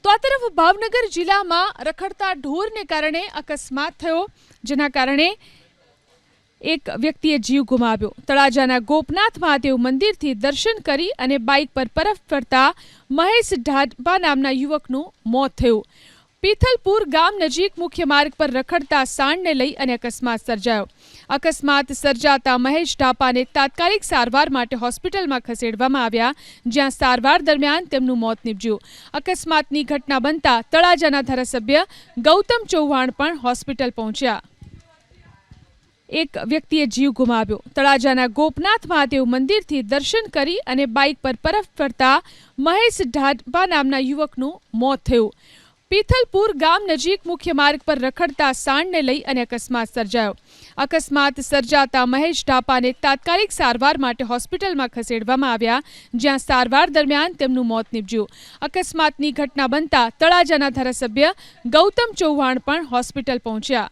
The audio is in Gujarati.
તો આ તરફ ભાવનગર જિલ્લામાં રખડતા ઢોરને કારણે અકસ્માત થયો, જેના કારણે એક વ્યક્તિએ જીવ ગુમાવ્યો। તળાજાના ગોપનાથ મહાદેવ મંદિરથી દર્શન કરી અને બાઇક પર પરત ફરતા મહેશ ઢાબા નામના યુવકનું મોત થયું। પીથલપુર ગામ નજીક મુખ્ય માર્ગ પર રખડતા સાંડને લઈ અને અકસ્માત સર્જાયો। અકસ્માત સર્જાતા મહેશ ઢાપાને તાત્કાલિક સારવાર માટે હોસ્પિટલમાં ખસેડવામાં આવ્યા, જ્યાં સારવાર દરમિયાન તેમનું મોત નીપજ્યું। અકસ્માતની ઘટના બનતા તળાજાના ધારાસભ્ય ગૌતમ ચૌહાણ પણ હોસ્પિટલ પહોંચ્યા। એક વ્યક્તિએ જીવ ગુમાવ્યો। તળાજાના ગોપનાથ મહાદેવ મંદિરથી દર્શન કરી અને બાઇક પર પરત ફરતા મહેશ ઢાબા નામના યુવકનું મોત થયું। પીથલપુર ગામ નજીક મુખ્ય માર્ગ પર રખડતા સાંડને લઈ અને અકસ્માત સર્જાયો। અકસ્માત સર્જાતા મહેશ ઢાપાને તાત્કાલિક સારવાર માટે હોસ્પિટલમાં ખસેડવામાં આવ્યા, જ્યાં સારવાર દરમિયાન તેમનું મોત નીપજ્યું। અકસ્માતની ઘટના બનતા તળાજાના ધારાસભ્ય ગૌતમ ચૌહાણ પણ હોસ્પિટલ પહોંચ્યા।